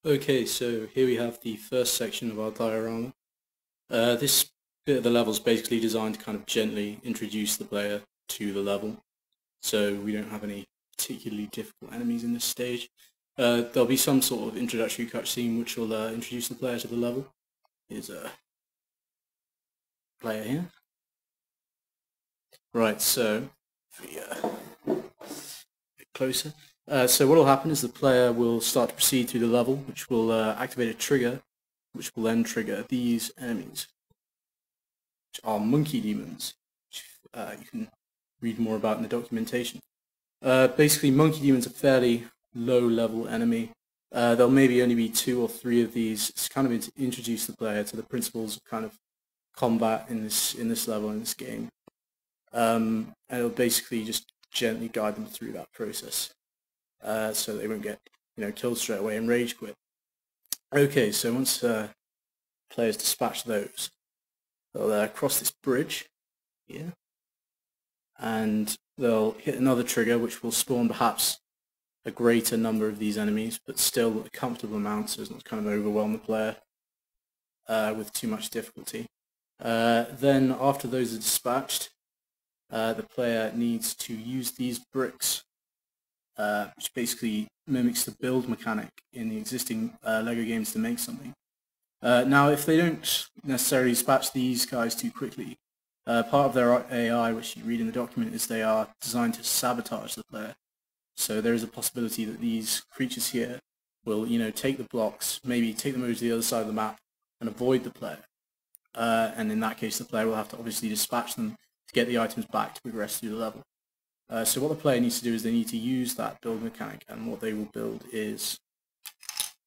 Okay, so here we have the first section of our diorama. This bit of the level is basically designed to kind of gently introduce the player to the level, so we don't have any particularly difficult enemies in this stage. There'll be some sort of introductory cutscene which will introduce the player to the level. Here's a player here. Right, so if we get closer. So what will happen is the player will start to proceed through the level, which will activate a trigger, which will then trigger these enemies, which are monkey demons, which you can read more about in the documentation. Basically, monkey demons are fairly low-level enemy. There'll maybe only be 2 or 3 of these. It's kind of to introduce the player to the principles of kind of combat in this level, in this game. And it'll basically just gently guide them through that process, so they won't get killed straight away and rage quit. Okay, so once players dispatch those, they'll cross this bridge here, and they'll hit another trigger which will spawn perhaps a greater number of these enemies, but still a comfortable amount, so it's not kind of overwhelm the player with too much difficulty. Then after those are dispatched, the player needs to use these bricks, which basically mimics the build mechanic in the existing LEGO games to make something. Now, if they don't necessarily dispatch these guys too quickly, part of their AI, which you read in the document, is they are designed to sabotage the player. So there is a possibility that these creatures here will, take the blocks, maybe take them over to the other side of the map and avoid the player. And in that case, the player will have to obviously dispatch them to get the items back to progress through the level. So what the player needs to do is they need to use that build mechanic, and what they will build is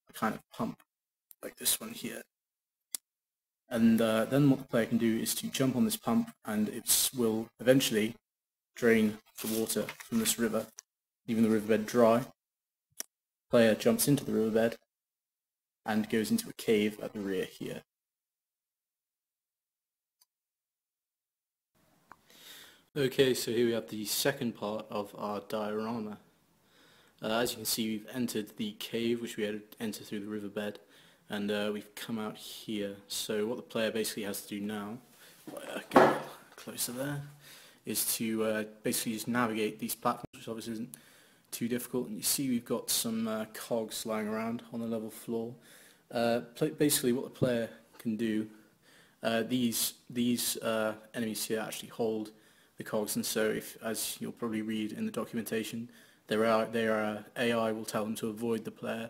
a kind of pump, like this one here. And then what the player can do is to jump on this pump, and it will eventually drain the water from this river, leaving the riverbed dry. The player jumps into the riverbed and goes into a cave at the rear here. Okay, so here we have the second part of our diorama. As you can see, we've entered the cave, which we had to enter through the riverbed, and we've come out here. So what the player basically has to do now, get closer there, is to basically just navigate these platforms, which obviously isn't too difficult. And you see we've got some cogs lying around on the level floor. Basically what the player can do, these enemies here actually hold the cogs, and so as you'll probably read in the documentation, their AI will tell them to avoid the player.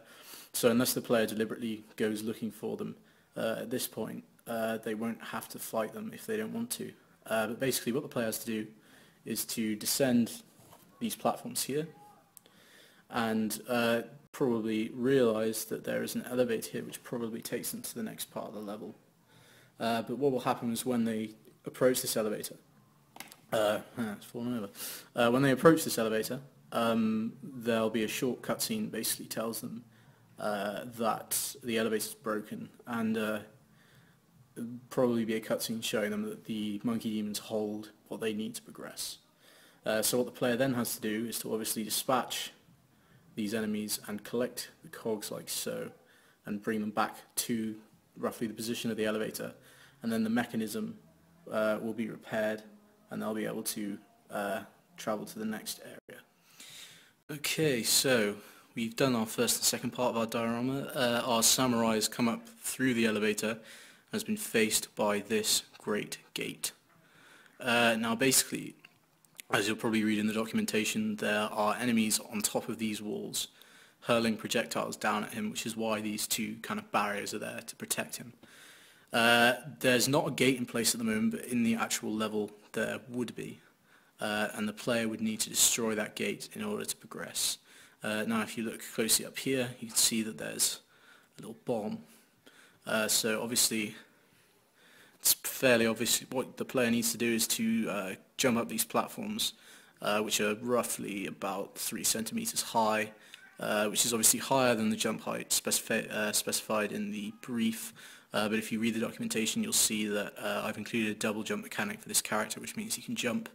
So unless the player deliberately goes looking for them, at this point they won't have to fight them if they don't want to. But basically what the player has to do is to descend these platforms here, and probably realise that there is an elevator here which probably takes them to the next part of the level. But what will happen is when they approach this elevator, it's fallen over. When they approach this elevator, there'll be a short cutscene basically tells them that the elevator's broken, and probably be a cutscene showing them that the monkey demons hold what they need to progress. So what the player then has to do is to obviously dispatch these enemies and collect the cogs like so, and bring them back to roughly the position of the elevator, and then the mechanism will be repaired, and they'll be able to travel to the next area. Okay, so we've done our first and second part of our diorama. Our samurai has come up through the elevator and has been faced by this great gate. Now basically, as you'll probably read in the documentation, there are enemies on top of these walls hurling projectiles down at him, which is why these two kind of barriers are there to protect him. There's not a gate in place at the moment, but in the actual level there would be, and the player would need to destroy that gate in order to progress. Now if you look closely up here, you can see that there's a little bomb. So obviously it's fairly obvious what the player needs to do is to jump up these platforms, which are roughly about 3 centimeters high, which is obviously higher than the jump height specified in the brief. But if you read the documentation, you'll see that I've included a double jump mechanic for this character, which means you can jump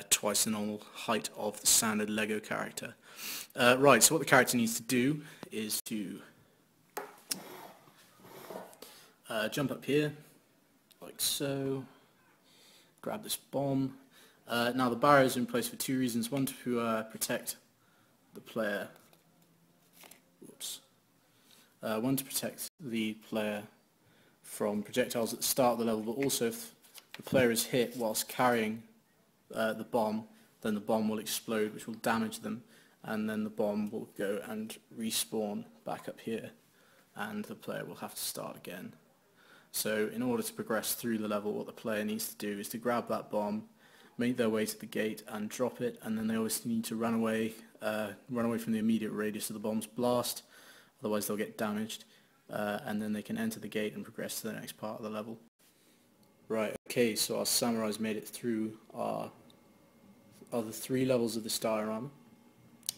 twice the normal height of the standard LEGO character. Right, so what the character needs to do is to jump up here, like so, grab this bomb. Now the barrier is in place for two reasons. One, to protect the player. Whoops. One, to protect the player from projectiles at the start of the level, but also if the player is hit whilst carrying the bomb, then the bomb will explode, which will damage them, and then the bomb will go and respawn back up here, and the player will have to start again. So in order to progress through the level, what the player needs to do is to grab that bomb, make their way to the gate and drop it, and then they obviously need to run away from the immediate radius of the bomb's blast, otherwise they'll get damaged, and then they can enter the gate and progress to the next part of the level. Right, okay, so our samurais made it through our other three levels of this diorama,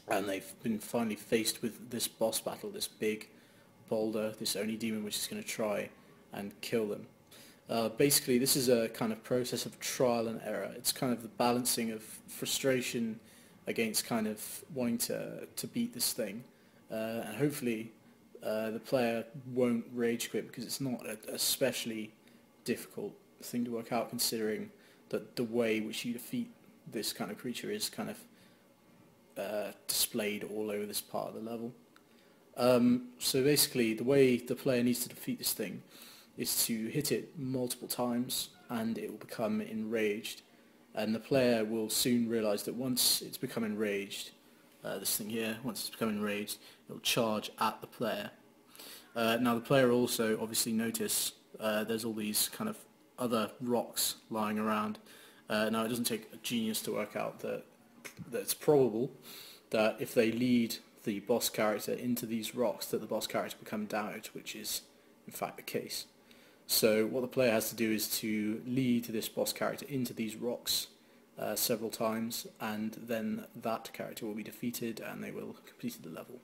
and they've been finally faced with this boss battle, this big boulder, this Oni demon which is going to try and kill them. Basically this is a kind of process of trial and error. It's kind of the balancing of frustration against kind of wanting to beat this thing, and hopefully the player won't rage quit, because it's not a especially difficult thing to work out, considering that the way which you defeat this kind of creature is kind of displayed all over this part of the level. So basically the way the player needs to defeat this thing is to hit it multiple times and it will become enraged, and the player will soon realise that once it's become enraged, this thing here, once it's become enraged, it will charge at the player. Now the player will also obviously notice there's all these kind of other rocks lying around. Now it doesn't take a genius to work out that it's probable that if they lead the boss character into these rocks, that the boss character will become damaged, which is in fact the case. So what the player has to do is to lead this boss character into these rocks several times, and then that character will be defeated and they will have completed the level.